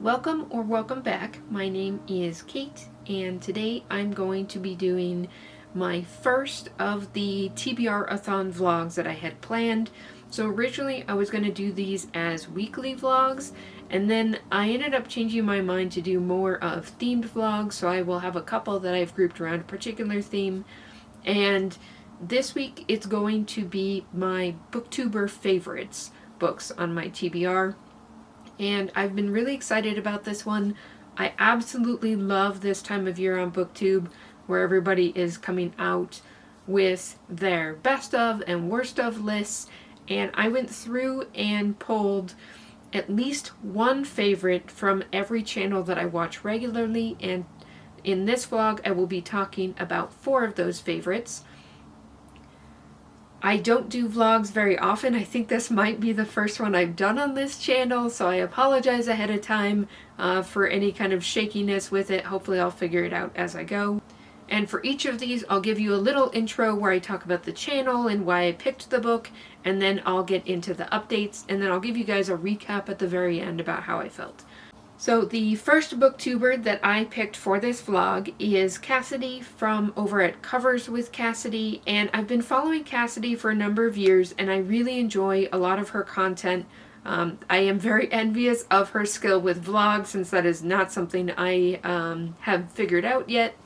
Welcome or welcome back. My name is Kate, and today I'm going to be doing my first of the TBRathon vlogs that I had planned. So originally I was going to do these as weekly vlogs, and then I ended up changing my mind to do more of themed vlogs, so I will have a couple that I've grouped around a particular theme. And this week it's going to be my Booktuber favorites books on my TBR. And I've been really excited about this one. I absolutely love this time of year on BookTube, where everybody is coming out with their best of and worst of lists. And I went through and pulled at least one favorite from every channel that I watch regularly. And in this vlog, I will be talking about 4 of those favorites. I don't do vlogs very often. I think this might be the first one I've done on this channel, so I apologize ahead of time for any kind of shakiness with it. Hopefully I'll figure it out as I go. And for each of these, I'll give you a little intro where I talk about the channel and why I picked the book, and then I'll get into the updates, and then I'll give you guys a recap at the very end about how I felt. So the first booktuber that I picked for this vlog is Cassidy from over at Covers with Cassidy, and I've been following Cassidy for a number of years, and I really enjoy a lot of her content. I am very envious of her skill with vlogs, since that is not something I have figured out yet,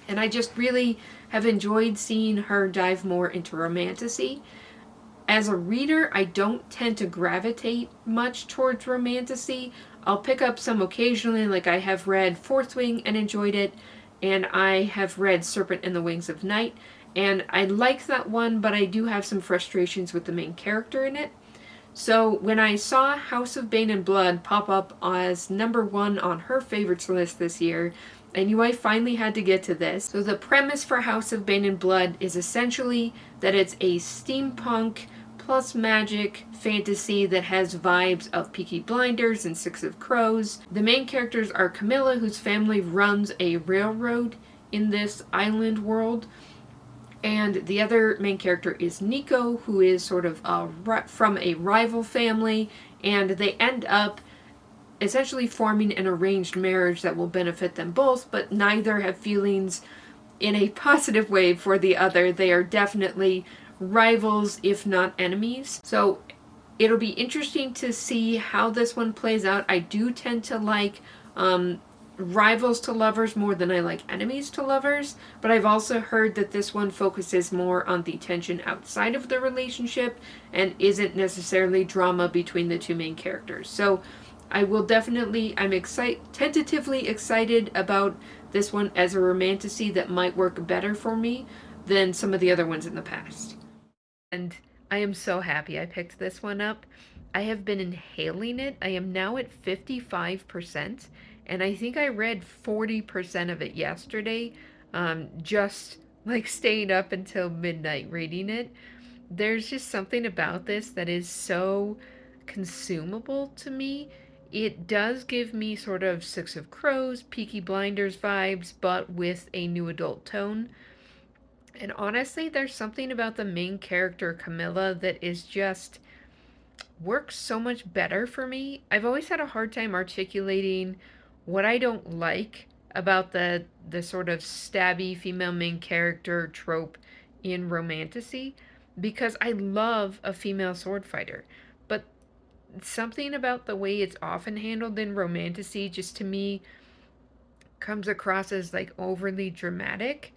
and I just really have enjoyed seeing her dive more into romantasy. As a reader, I don't tend to gravitate much towards romantasy. I'll pick up some occasionally, like I have read Fourth Wing and enjoyed it, and I have read Serpent and the Wings of Night, and I like that one, but I do have some frustrations with the main character in it. So when I saw House of Bane and Blood pop up as #1 on her favorites list this year, I knew I finally had to get to this. So the premise for House of Bane and Blood is essentially that it's a steampunk plus magic fantasy that has vibes of Peaky Blinders and Six of Crows. The main characters are Camilla, whose family runs a railroad in this island world, and the other main character is Nico, who is sort of from a rival family, and they end up essentially forming an arranged marriage that will benefit them both, but neither have feelings in a positive way for the other. They are definitely rivals, if not enemies. So it'll be interesting to see how this one plays out. I do tend to like rivals to lovers more than I like enemies to lovers, but I've also heard that this one focuses more on the tension outside of the relationship and isn't necessarily drama between the two main characters. So I'm tentatively excited about this one as a romantasy that might work better for me than some of the other ones in the past. And I am so happy I picked this one up. I have been inhaling it. I am now at 55%, and I think I read 40% of it yesterday, just like staying up until midnight reading it. There's just something about this that is so consumable to me. It does give me sort of Six of Crows, Peaky Blinders vibes, but with a new adult tone. And honestly, there's something about the main character, Camilla, that is just works so much better for me. I've always had a hard time articulating what I don't like about the sort of stabby female main character trope in romantasy, because I love a female sword fighter, but something about the way it's often handled in romantasy just to me comes across as like overly dramatic.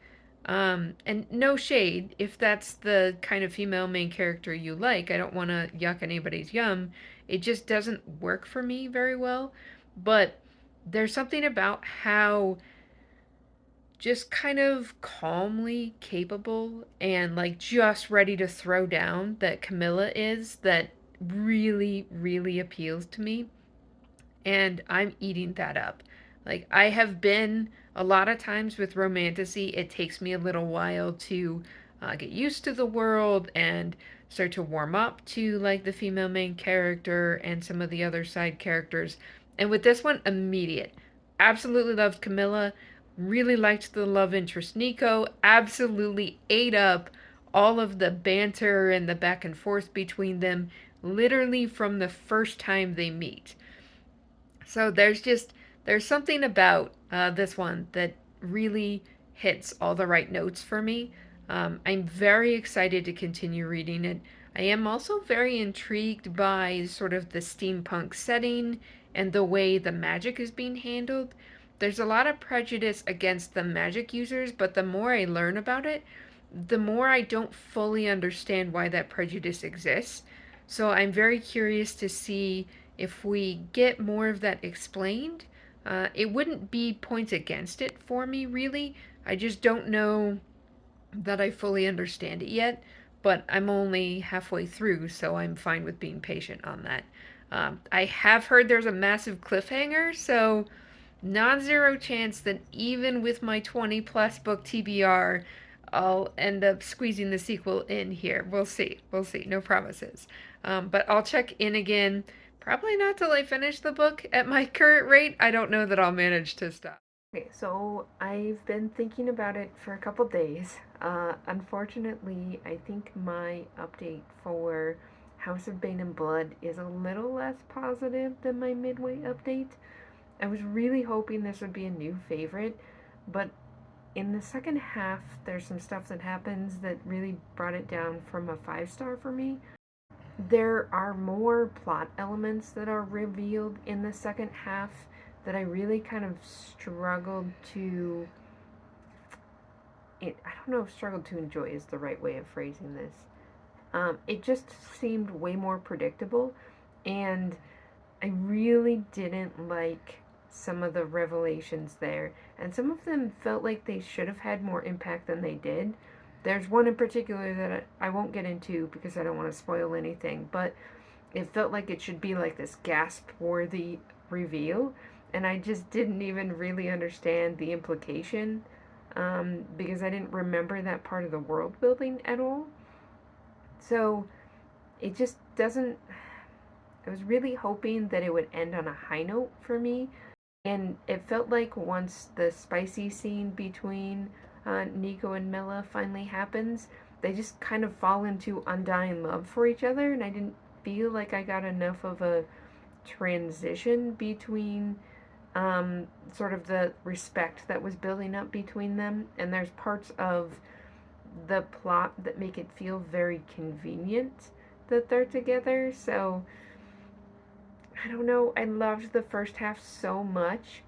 And no shade if that's the kind of female main character you like. I don't want to yuck anybody's yum. It just doesn't work for me very well. But there's something about how just kind of calmly capable and like just ready to throw down that Camilla is that really, really appeals to me. And I'm eating that up. Like, I have been a lot of times with romantasy, it takes me a little while to get used to the world and start to warm up to like the female main character and some of the other side characters. And with this one, immediate. Absolutely loved Camilla. Really liked the love interest Nico. Absolutely ate up all of the banter and the back and forth between them, literally from the first time they meet. So there's something about this one that really hits all the right notes for me. I'm very excited to continue reading it. I am also very intrigued by sort of the steampunk setting and the way the magic is being handled. There's a lot of prejudice against the magic users, but the more I learn about it, the more I don't fully understand why that prejudice exists. So I'm very curious to see if we get more of that explained. It wouldn't be points against it for me, really. I just don't know that I fully understand it yet, but I'm only halfway through, so I'm fine with being patient on that. I have heard there's a massive cliffhanger, so non-zero chance that even with my 20 plus book TBR, I'll end up squeezing the sequel in here. We'll see. We'll see. No promises. But I'll check in again. Probably not till I finish the book. At my current rate, I don't know that I'll manage to stop. Okay, so I've been thinking about it for a couple days. Unfortunately, I think my update for House of Bane and Blood is a little less positive than my midway update. I was really hoping this would be a new favorite, but in the second half, there's some stuff that happens that really brought it down from a 5-star for me. There are more plot elements that are revealed in the second half that I really kind of struggled to. I don't know if struggled to enjoy is the right way of phrasing this. It just seemed way more predictable, and I really didn't like some of the revelations there, and some of them felt like they should have had more impact than they did. There's one in particular that I won't get into because I don't want to spoil anything, but it felt like it should be like this gasp-worthy reveal, and I just didn't even really understand the implication because I didn't remember that part of the world building at all. So it just doesn't. I was really hoping that it would end on a high note for me, and it felt like once the spicy scene between Nico and Mela finally happens, they just kind of fall into undying love for each other, and I didn't feel like I got enough of a transition between sort of the respect that was building up between them, and there's parts of the plot that make it feel very convenient that they're together, so I don't know, I loved the first half so much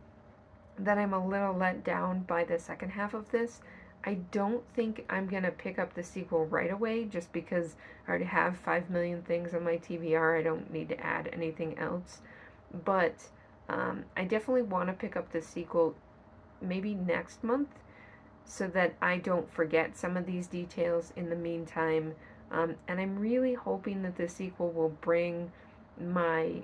that I'm a little let down by the second half of this. I don't think I'm going to pick up the sequel right away just because I already have 5 million things on my TBR. I don't need to add anything else. But I definitely want to pick up the sequel maybe next month so that I don't forget some of these details in the meantime. And I'm really hoping that the sequel will bring my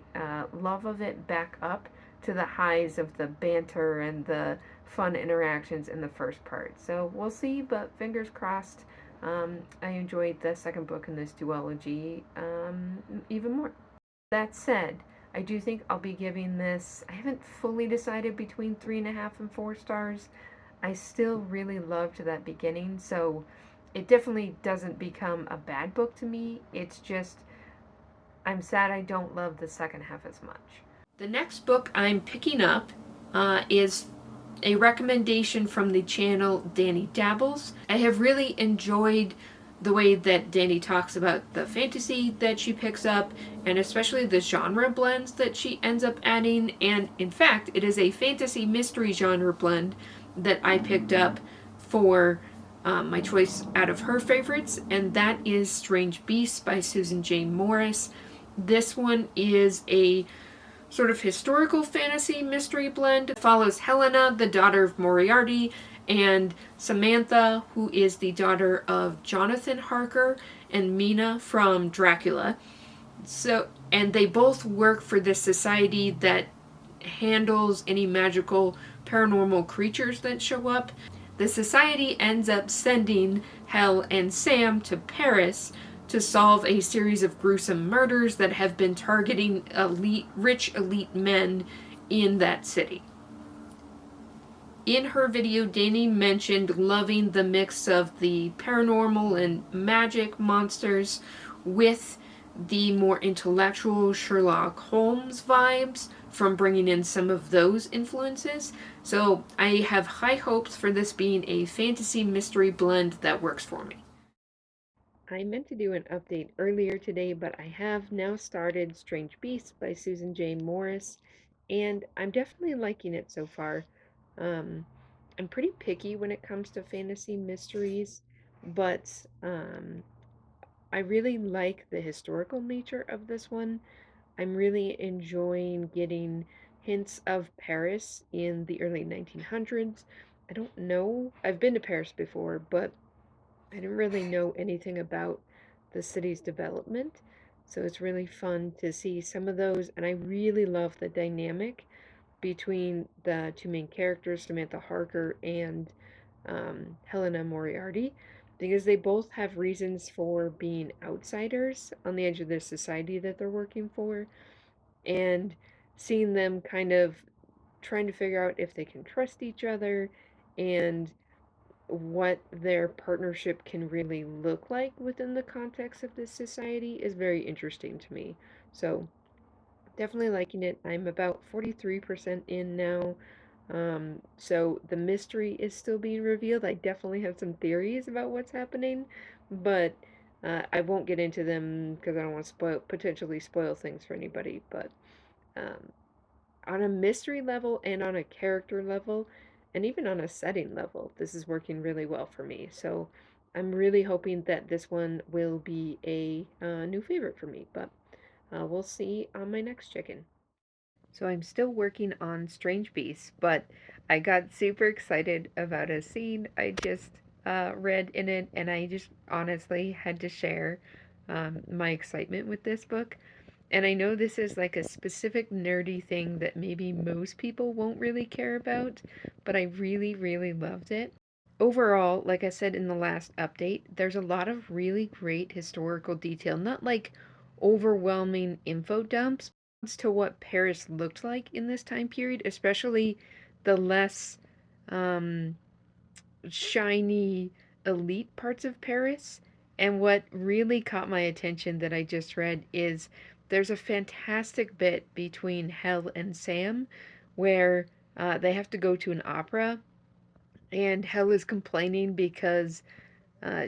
love of it back up to the highs of the banter and the fun interactions in the first part. So we'll see, but fingers crossed. I enjoyed the second book in this duology even more. That said, I do think I'll be giving this, I haven't fully decided between 3.5 and 4 stars. I still really loved that beginning, so it definitely doesn't become a bad book to me. It's just, I'm sad I don't love the second half as much. The next book I'm picking up is a recommendation from the channel Danny Dabbles. I have really enjoyed the way that Danny talks about the fantasy that she picks up, and especially the genre blends that she ends up adding. And in fact, it is a fantasy mystery genre blend that I picked up for my choice out of her favorites, and that is Strange Beasts by Susan J. Morris. This one is a sort of historical fantasy mystery blend. It follows Helena, the daughter of Moriarty, and Samantha, who is the daughter of Jonathan Harker, and Mina from Dracula. And they both work for this society that handles any magical paranormal creatures that show up. The society ends up sending Hel and Sam to Paris to solve a series of gruesome murders that have been targeting rich elite men in that city. In her video, Danny mentioned loving the mix of the paranormal and magic monsters with the more intellectual Sherlock Holmes vibes from bringing in some of those influences. So I have high hopes for this being a fantasy mystery blend that works for me. I meant to do an update earlier today, but I have now started Strange Beasts by Susan J. Morris, and I'm definitely liking it so far. Um, I'm pretty picky when it comes to fantasy mysteries, but I really like the historical nature of this one. I'm really enjoying getting hints of Paris in the early 1900s. I don't know, I've been to Paris before, but I didn't really know anything about the city's development. So it's really fun to see some of those, and I really love the dynamic between the two main characters, Samantha Harker and Helena Moriarty, because they both have reasons for being outsiders on the edge of their society that they're working for, and seeing them kind of trying to figure out if they can trust each other and what their partnership can really look like within the context of this society is very interesting to me. So, definitely liking it. I'm about 43% in now. So the mystery is still being revealed. I definitely have some theories about what's happening, but I won't get into them because I don't want to potentially spoil things for anybody. But um, on a mystery level and on a character level, and even on a setting level, this is working really well for me. So I'm really hoping that this one will be a new favorite for me. But we'll see on my next chicken. So I'm still working on Strange Beasts, but I got super excited about a scene I just read in it, and I just honestly had to share my excitement with this book. And I know this is like a specific nerdy thing that maybe most people won't really care about, but I really, really loved it. Overall, like I said in the last update, there's a lot of really great historical detail, not like overwhelming info dumps to what Paris looked like in this time period, especially the less um, shiny elite parts of Paris. And what really caught my attention that I just read is there's a fantastic bit between Hel and Sam where they have to go to an opera, and Hel is complaining because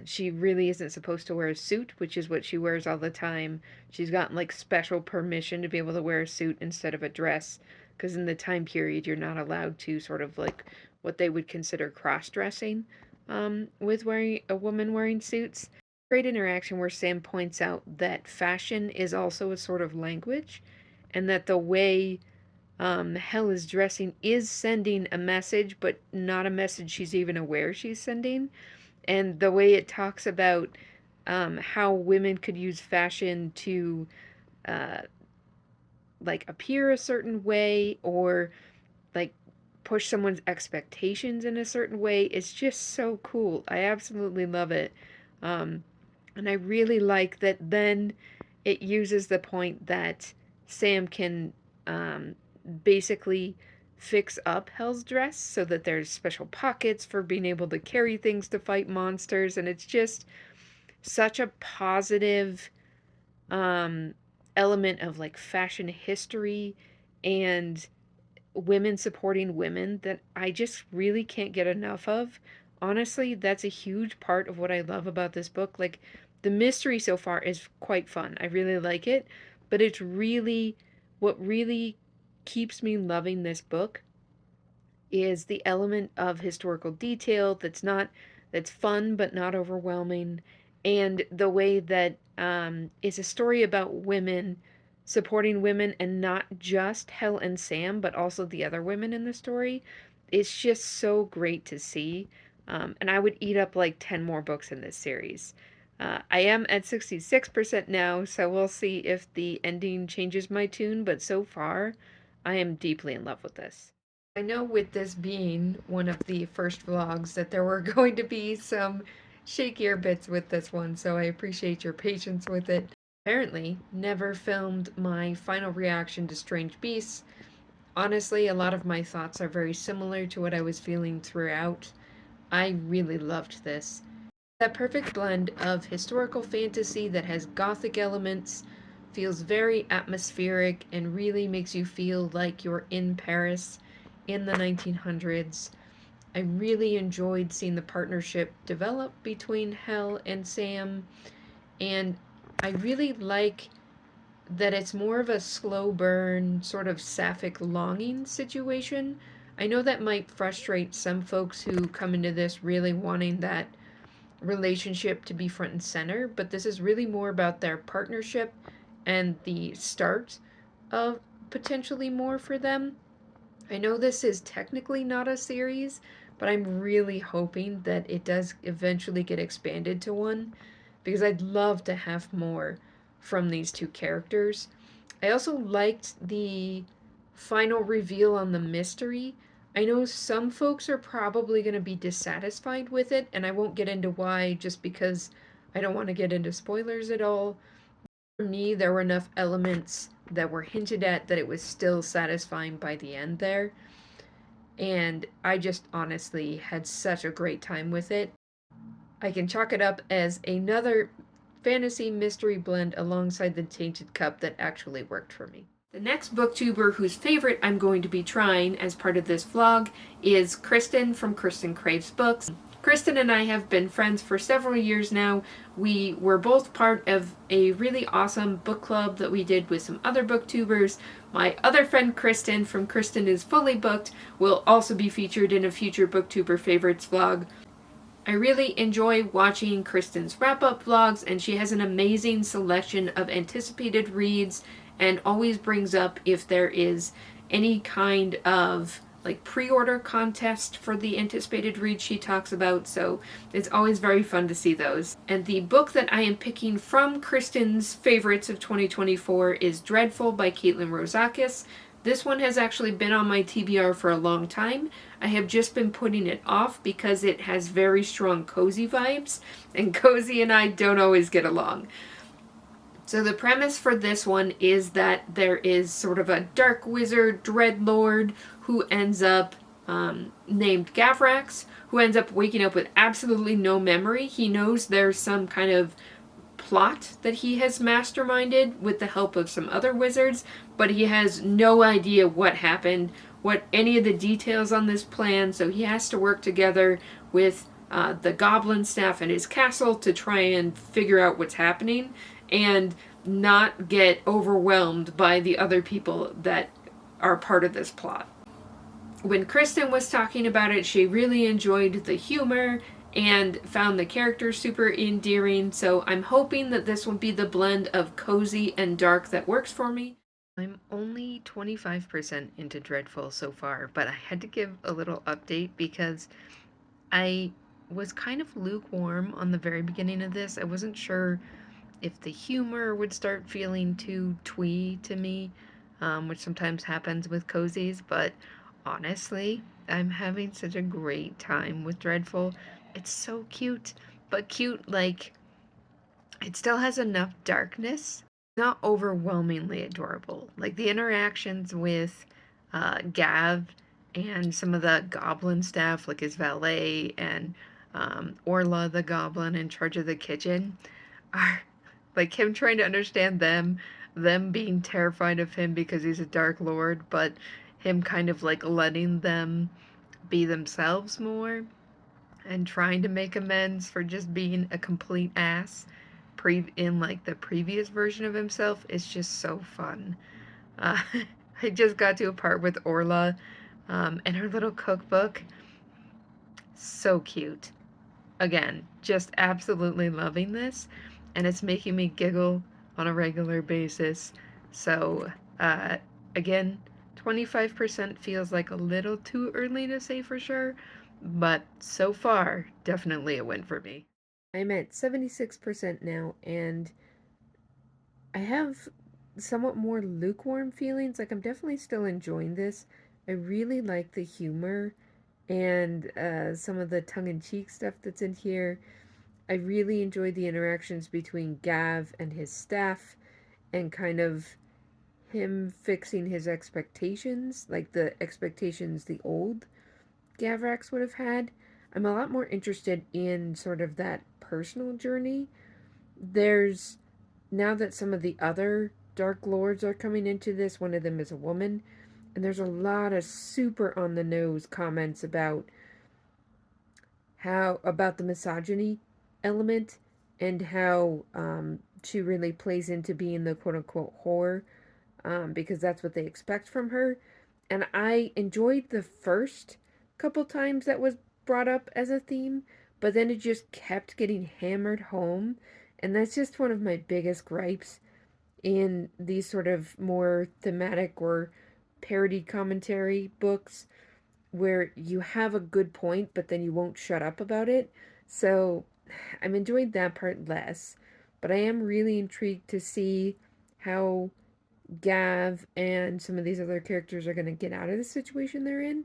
she really isn't supposed to wear a suit, which is what she wears all the time. She's gotten like special permission to be able to wear a suit instead of a dress, because in the time period you're not allowed to sort of like what they would consider cross dressing with wearing a woman wearing suits. Great interaction where Sam points out that fashion is also a sort of language, and that the way Hel is dressing is sending a message, but not a message she's even aware she's sending. And the way it talks about how women could use fashion to uh, like appear a certain way or like push someone's expectations in a certain way is just so cool. I absolutely love it. Um, and I really like that then it uses the point that Sam can basically fix up Hell's dress so that there's special pockets for being able to carry things to fight monsters. And it's just such a positive um, element of like fashion history and women supporting women that I just really can't get enough of. Honestly, that's a huge part of what I love about this book. Like, the mystery so far is quite fun. I really like it, but it's really what really keeps me loving this book is the element of historical detail that's fun but not overwhelming, and the way that it's a story about women supporting women and not just Hel and Sam but also the other women in the story. It's just so great to see, and I would eat up like 10 more books in this series. I am at 66% now, so we'll see if the ending changes my tune, but so far I am deeply in love with this. I know with this being one of the first vlogs that there were going to be some shakier bits with this one, so I appreciate your patience with it. Apparently, never filmed my final reaction to Strange Beasts. Honestly, a lot of my thoughts are very similar to what I was feeling throughout. I really loved this. That perfect blend of historical fantasy that has gothic elements, Feels very atmospheric and really makes you feel like you're in Paris in the 1900s. I really enjoyed seeing the partnership develop between Hel and Sam, and I really like that it's more of a slow burn, sort of sapphic longing situation. I know that might frustrate some folks who come into this really wanting that relationship to be front and center, but this is really more about their partnership and the start of potentially more for them. I know this is technically not a series, but I'm really hoping that it does eventually get expanded to one because I'd love to have more from these two characters. I also liked the final reveal on the mystery. I know some folks are probably going to be dissatisfied with it, and I won't get into why just because I don't want to get into spoilers at all. For me, there were enough elements that were hinted at that it was still satisfying by the end there. And I just honestly had such a great time with it. I can chalk it up as another fantasy mystery blend alongside the Tainted Cup that actually worked for me. The next booktuber whose favorite I'm going to be trying as part of this vlog is Kristen from Kristen Craves Books. Kristen and I have been friends for several years now. We were both part of a really awesome book club that we did with some other booktubers. My other friend Kristen from Kristen is Fully Booked will also be featured in a future booktuber favorites vlog. I really enjoy watching Kristen's wrap-up vlogs, and she has an amazing selection of anticipated reads and always brings up if there is any kind of like pre-order contest for the anticipated read she talks about, so it's always very fun to see those. And the book that I am picking from Kristen's favorites of 2024 is Dreadful by Caitlin Rozakis. This one has actually been on my TBR for a long time. I have just been putting it off because it has very strong cozy vibes, and Cozy and I don't always get along. So the premise for this one is that there is sort of a dark wizard, dreadlord, who ends up named Gavrax, who ends up waking up with absolutely no memory. He knows there's some kind of plot that he has masterminded with the help of some other wizards, but he has no idea what happened, what any of the details on this plan, so he has to work together with the goblin staff at his castle to try and figure out what's happening and not get overwhelmed by the other people that are part of this plot. When Kristen was talking about it, she really enjoyed the humor and found the characters super endearing, so I'm hoping that this will be the blend of cozy and dark that works for me. I'm only 25% into Dreadful so far, but I had to give a little update because I was kind of lukewarm on the very beginning of this. I wasn't sure if the humor would start feeling too twee to me, which sometimes happens with cozies, but honestly, I'm having such a great time with Dreadful. It's so cute, but cute like it still has enough darkness, not overwhelmingly adorable. Like the interactions with Gav and some of the goblin staff, like his valet and Orla the goblin in charge of the kitchen, are like him trying to understand them being terrified of him because he's a dark lord, but him kind of like letting them be themselves more and trying to make amends for just being a complete ass in like the previous version of himself is just so fun. Uh, I just got to a part with Orla and her little cookbook. So cute. Again, just absolutely loving this, and it's making me giggle on a regular basis. So, again, 25% feels like a little too early to say for sure, but so far, definitely a win for me. I'm at 76% now, and I have somewhat more lukewarm feelings. Like, I'm definitely still enjoying this. I really like the humor and some of the tongue-in-cheek stuff that's in here. I really enjoyed the interactions between Gav and his staff and kind of him fixing his expectations, like the expectations the old Gavrax would have had. I'm a lot more interested in sort of that personal journey. There's now that some of the other Dark Lords are coming into this. One of them is a woman. And there's a lot of super on the nose comments about about the misogyny element and how she really plays into being the quote unquote whore, because that's what they expect from her. And I enjoyed the first couple times that was brought up as a theme, but then it just kept getting hammered home. And that's just one of my biggest gripes in these sort of more thematic or parody commentary books, where you have a good point, but then you won't shut up about it. So I'm enjoying that part less, but I am really intrigued to see how Gav and some of these other characters are going to get out of the situation they're in.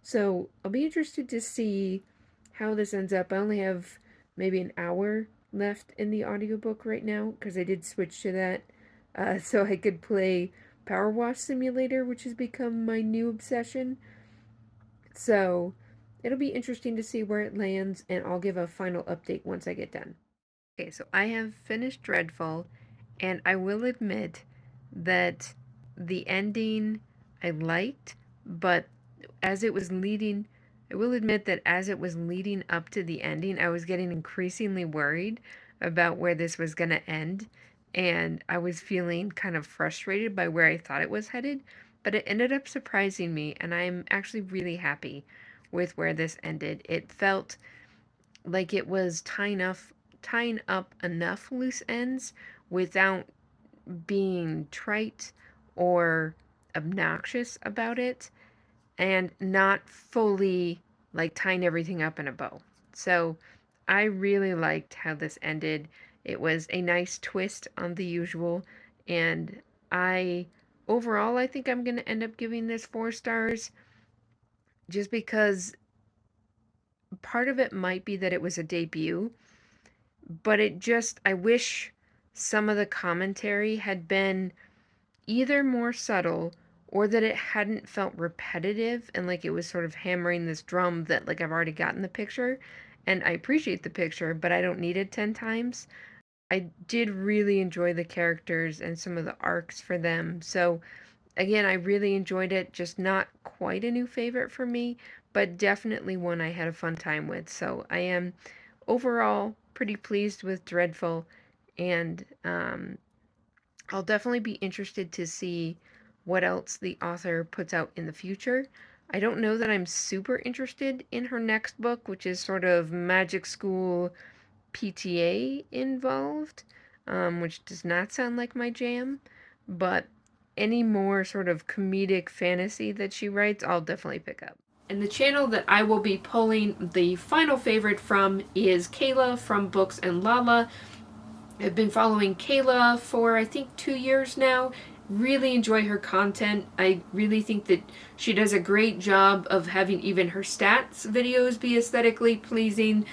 So I'll be interested to see how this ends up. I only have maybe an hour left in the audiobook right now because I did switch to that so I could play Power Wash Simulator, which has become my new obsession. So it'll be interesting to see where it lands, and I'll give a final update once I get done. Okay, so I have finished Dreadful, and I will admit that the ending I liked, but as it was leading, I will admit that as it was leading up to the ending, I was getting increasingly worried about where this was going to end, and I was feeling kind of frustrated by where I thought it was headed, but it ended up surprising me, and I'm actually really happy with where this ended. It felt like it was tying up enough loose ends without being trite or obnoxious about it, and not fully like tying everything up in a bow. So I really liked how this ended. It was a nice twist on the usual, and I overall I think I'm going to end up giving this 4 stars, just because part of it might be that it was a debut, but I wish some of the commentary had been either more subtle or that it hadn't felt repetitive and like it was sort of hammering this drum that like I've already gotten the picture, and I appreciate the picture, but I don't need it 10 times. I did really enjoy the characters and some of the arcs for them. So again, I really enjoyed it, just not quite a new favorite for me, but definitely one I had a fun time with. So I am overall pretty pleased with Dreadful, and I'll definitely be interested to see what else the author puts out in the future. I don't know that I'm super interested in her next book, which is sort of magic school PTA involved, which does not sound like my jam, but any more sort of comedic fantasy that she writes, I'll definitely pick up. And the channel that I will be pulling the final favorite from is Kayla from Books and Lala. I've been following Kayla for I think 2 years now. Really enjoy her content. I really think that she does a great job of having even her stats videos be aesthetically pleasing.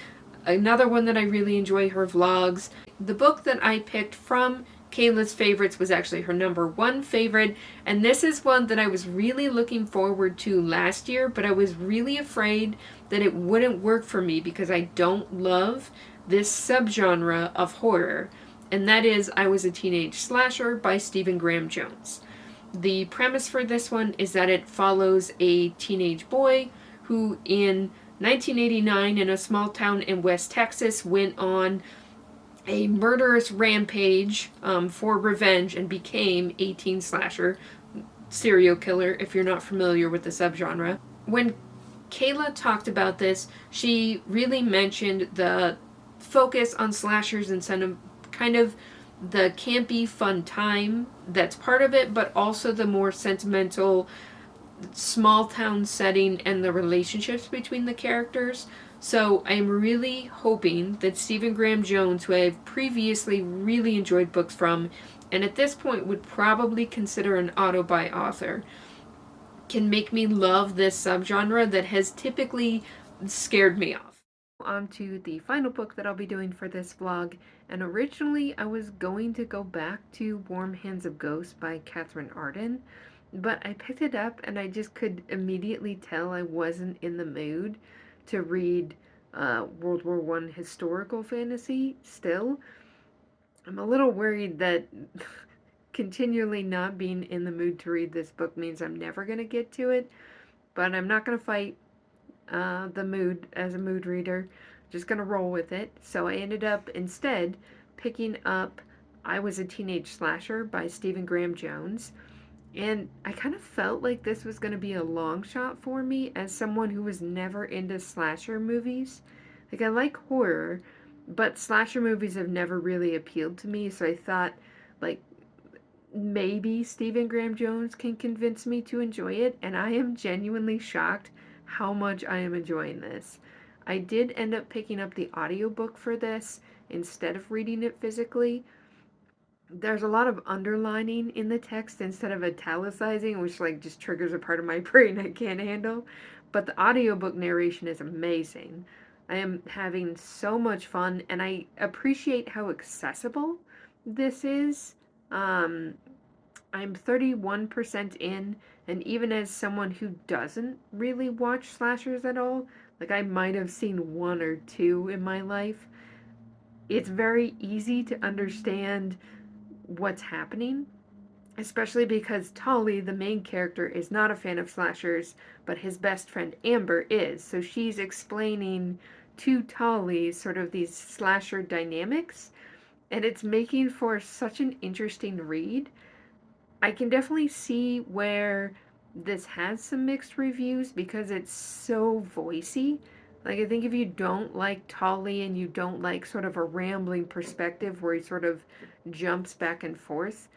Another one that I really enjoy, her vlogs. The book that I picked from Kayla's favorites was actually her #1 favorite, and this is one that I was really looking forward to last year, but I was really afraid that it wouldn't work for me because I don't love this subgenre of horror, and that is I Was a Teenage Slasher by Stephen Graham Jones. The premise for this one is that it follows a teenage boy who in 1989 in a small town in West Texas went on a murderous rampage for revenge and became a teen slasher serial killer, if you're not familiar with the subgenre. When Kayla talked about this, she really mentioned the focus on slashers and kind of the campy fun time that's part of it, but also the more sentimental small town setting and the relationships between the characters. So I'm really hoping that Stephen Graham Jones, who I've previously really enjoyed books from, and at this point would probably consider an auto-buy author, can make me love this subgenre that has typically scared me off. On to the final book that I'll be doing for this vlog, and originally I was going to go back to Warm Hands of Ghosts by Catherine Arden, but I picked it up and I just could immediately tell I wasn't in the mood to read World War I historical fantasy still. I'm a little worried that continually not being in the mood to read this book means I'm never going to get to it, but I'm not going to fight the mood as a mood reader. Just going to roll with it. So I ended up instead picking up I Was a Teenage Slasher by Stephen Graham Jones. And I kind of felt like this was going to be a long shot for me as someone who was never into slasher movies. Like, I like horror, but slasher movies have never really appealed to me, so I thought, like, maybe Stephen Graham Jones can convince me to enjoy it, and I am genuinely shocked how much I am enjoying this. I did end up picking up the audiobook for this instead of reading it physically. There's a lot of underlining in the text instead of italicizing, which like just triggers a part of my brain I can't handle. But the audiobook narration is amazing. I am having so much fun, and I appreciate how accessible this is. Um, I'm 31% in, and even as someone who doesn't really watch slashers at all, like I might have seen one or two in my life, it's very easy to understand what's happening, especially because Tolly, the main character, is not a fan of slashers, but his best friend Amber is. So she's explaining to Tolly sort of these slasher dynamics, and it's making for such an interesting read. I can definitely see where this has some mixed reviews because it's so voicey. Like, I think if you don't like Tolly and you don't like sort of a rambling perspective where he sort of jumps back and forth,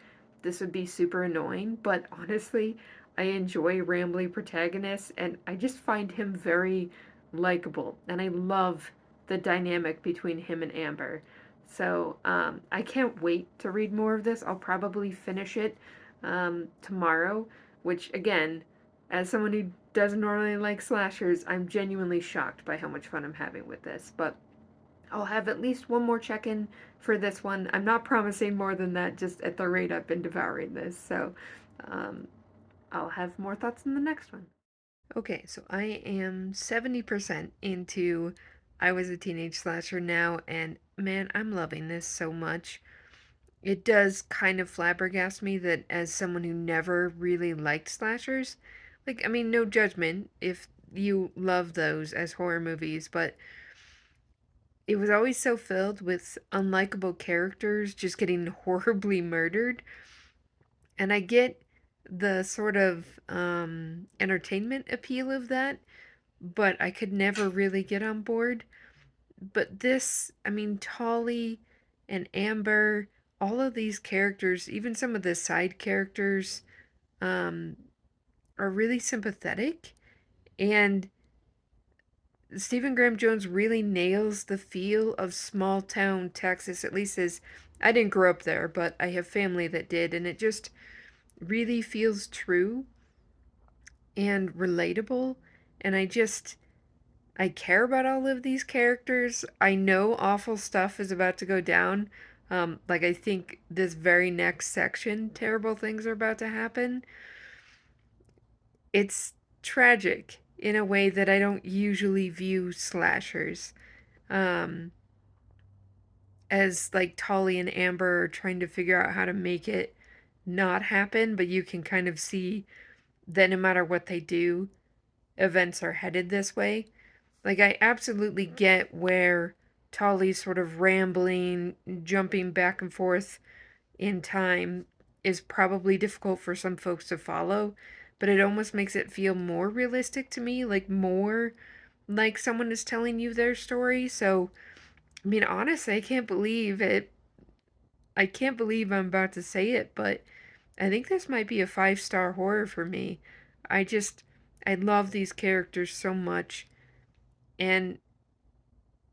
this would be super annoying. But honestly, I enjoy rambly protagonists and I just find him very likable. And I love the dynamic between him and Amber. So I can't wait to read more of this. I'll probably finish it tomorrow, which again, as someone who doesn't normally like slashers, I'm genuinely shocked by how much fun I'm having with this. But I'll have at least one more check-in for this one. I'm not promising more than that just at the rate I've been devouring this. So um, I'll have more thoughts in the next one. Okay, so I am 70% into I Was a Teenage Slasher now, and man, I'm loving this so much. It does kind of flabbergast me that as someone who never really liked slashers, like, I mean, no judgment if you love those as horror movies, but it was always so filled with unlikable characters just getting horribly murdered. And I get the sort of entertainment appeal of that, but I could never really get on board. But this, I mean, Tolly and Amber, all of these characters, even some of the side characters, um, are really sympathetic. And Stephen Graham Jones really nails the feel of small town Texas, at least as I didn't grow up there, but I have family that did, and it just really feels true and relatable. And I care about all of these characters. I know awful stuff is about to go down. Like, I think this very next section, terrible things are about to happen. It's tragic in a way that I don't usually view slashers. Um, as like Tolly and Amber are trying to figure out how to make it not happen, but you can kind of see that no matter what they do, events are headed this way. Like, I absolutely get where Tolly's sort of rambling, jumping back and forth in time is probably difficult for some folks to follow, but it almost makes it feel more realistic to me, like more like someone is telling you their story. So, I mean, honestly, I can't believe it. I can't believe I'm about to say it, but I think this might be a 5-star horror for me. I just, I love these characters so much, and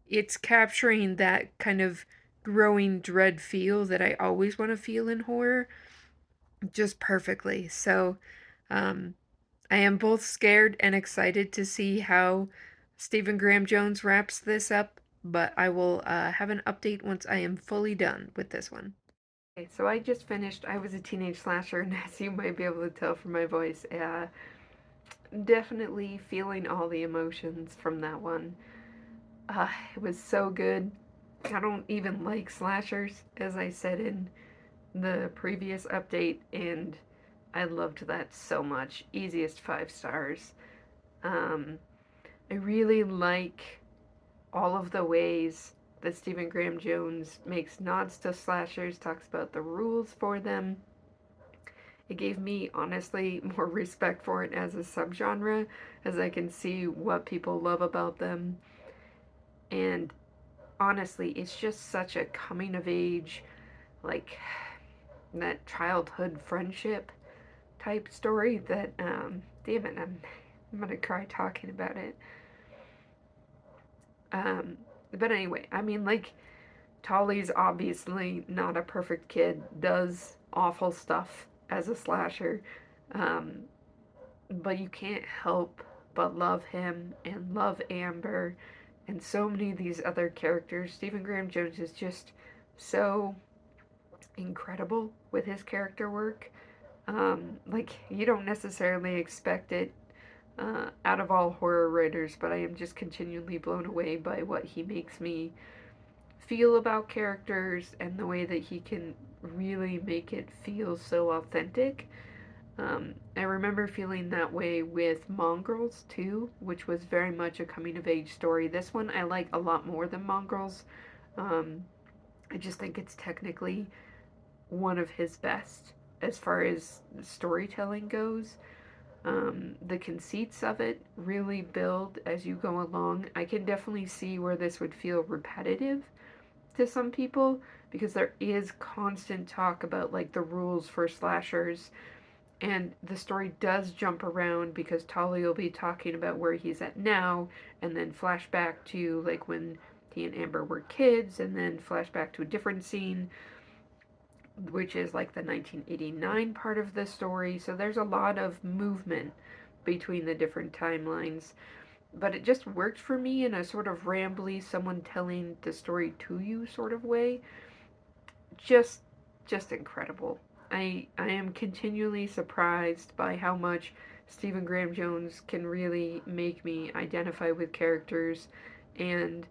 it's capturing that kind of growing dread feel that I always want to feel in horror just perfectly. So, um, I am both scared and excited to see how Stephen Graham Jones wraps this up, but I will have an update once I am fully done with this one. Okay, so I just finished I Was a Teenage Slasher, and as you might be able to tell from my voice, definitely feeling all the emotions from that one. It was so good. I don't even like slashers, as I said in the previous update, and I loved that so much. Easiest 5 stars. I really like all of the ways that Stephen Graham Jones makes nods to slashers, talks about the rules for them. It gave me, honestly, more respect for it as a subgenre, as I can see what people love about them. And honestly, it's just such a coming of age, like, that childhood friendship type story that, damn it, I'm gonna cry talking about it. But anyway, I mean, like, Tolly's obviously not a perfect kid, does awful stuff as a slasher, but you can't help but love him and love Amber and so many of these other characters. Stephen Graham Jones is just so incredible with his character work. Like, you don't necessarily expect it out of all horror writers, but I am just continually blown away by what he makes me feel about characters and the way that he can really make it feel so authentic. I remember feeling that way with Mongrels too, which was very much a coming of age story. This one I like a lot more than Mongrels. I just think it's technically one of his best as far as storytelling goes. The conceits of it really build as you go along. I can definitely see where this would feel repetitive to some people, because there is constant talk about, like, the rules for slashers, and the story does jump around because Tolly will be talking about where he's at now, and then flash back to, like, when he and Amber were kids, and then flash back to a different scene, which is like the 1989 part of the story. So there's a lot of movement between the different timelines. But it just worked for me in a sort of rambly, someone telling the story to you sort of way. Just incredible. I am continually surprised by how much Stephen Graham Jones can really make me identify with characters and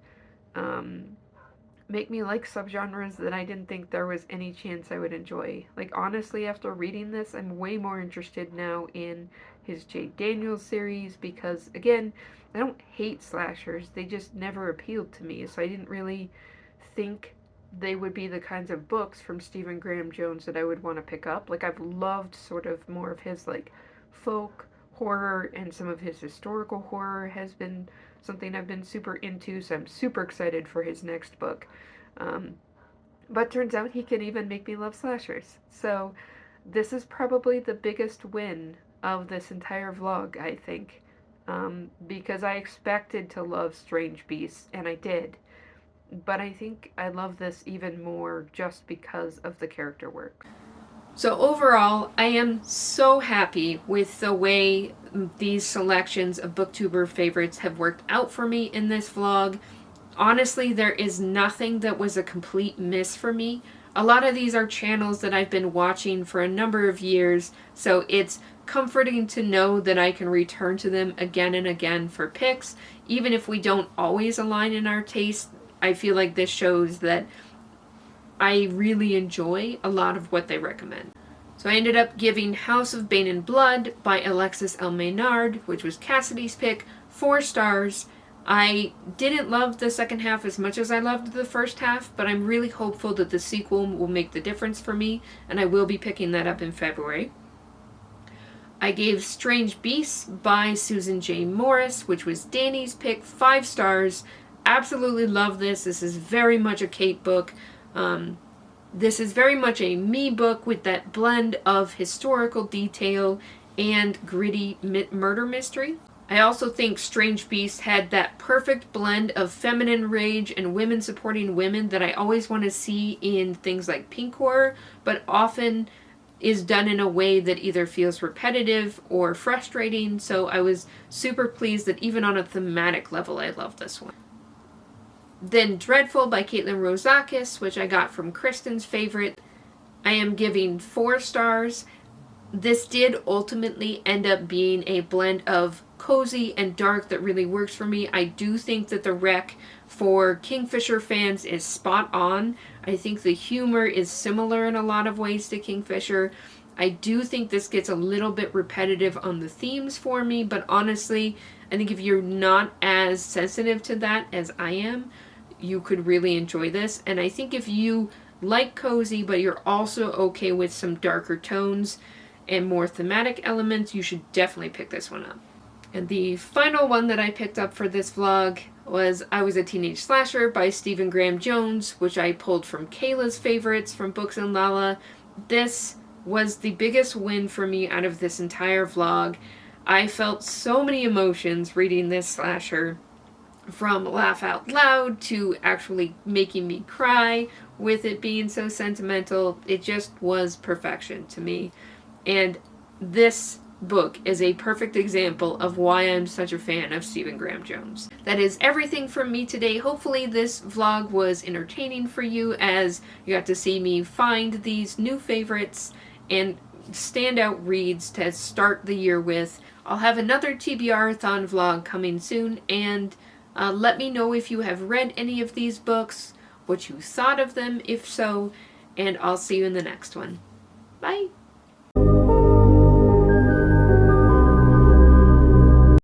make me like subgenres that I didn't think there was any chance I would enjoy. Like, honestly, after reading this, I'm way more interested now in his Jade Daniels series because, again, I don't hate slashers. They just never appealed to me, so I didn't really think they would be the kinds of books from Stephen Graham Jones that I would want to pick up. Like, I've loved sort of more of his, like, folk horror, and some of his historical horror has been something I've been super into, so I'm super excited for his next book. But turns out he can even make me love slashers. So this is probably the biggest win of this entire vlog, I think. Because I expected to love Strange Beasts, and I did. But I think I love this even more just because of the character work. So overall, I am so happy with the way these selections of Booktuber favorites have worked out for me in this vlog. Honestly, there is nothing that was a complete miss for me. A lot of these are channels that I've been watching for a number of years, so it's comforting to know that I can return to them again and again for picks. Even if we don't always align in our taste, I feel like this shows that I really enjoy a lot of what they recommend. So I ended up giving House of Bane and Blood by Alexis Menard, which was Cassidy's pick, 4 stars. I didn't love the second half as much as I loved the first half, but I'm really hopeful that the sequel will make the difference for me, and I will be picking that up in February. I gave Strange Beasts by Susan J. Morris, which was Danny's pick, 5 stars. Absolutely love this. This is very much a Kate book. This is very much a me book with that blend of historical detail and gritty murder mystery. I also think Strange Beasts had that perfect blend of feminine rage and women supporting women that I always want to see in things like pink horror, but often is done in a way that either feels repetitive or frustrating, so I was super pleased that even on a thematic level I love this one. Then Dreadful by Caitlin Rozakis, which I got from Kristen's favorite. I am giving 4 stars. This did ultimately end up being a blend of cozy and dark that really works for me. I do think that the rec for Kingfisher fans is spot on. I think the humor is similar in a lot of ways to Kingfisher. I do think this gets a little bit repetitive on the themes for me, but honestly, I think if you're not as sensitive to that as I am, you could really enjoy this. And I think if you like cozy, but you're also okay with some darker tones and more thematic elements, you should definitely pick this one up. And the final one that I picked up for this vlog was I Was a Teenage Slasher by Stephen Graham Jones, which I pulled from Kayla's favorites from Books and Lala. This was the biggest win for me out of this entire vlog. I felt so many emotions reading this slasher, from laugh out loud to actually making me cry with it being so sentimental. It just was perfection to me. And this book is a perfect example of why I'm such a fan of Stephen Graham Jones. That is everything from me today. Hopefully this vlog was entertaining for you, as you got to see me find these new favorites and standout reads to start the year with. I'll have another TBRathon vlog coming soon, and let me know if you have read any of these books, what you thought of them if so, and I'll see you in the next one. Bye!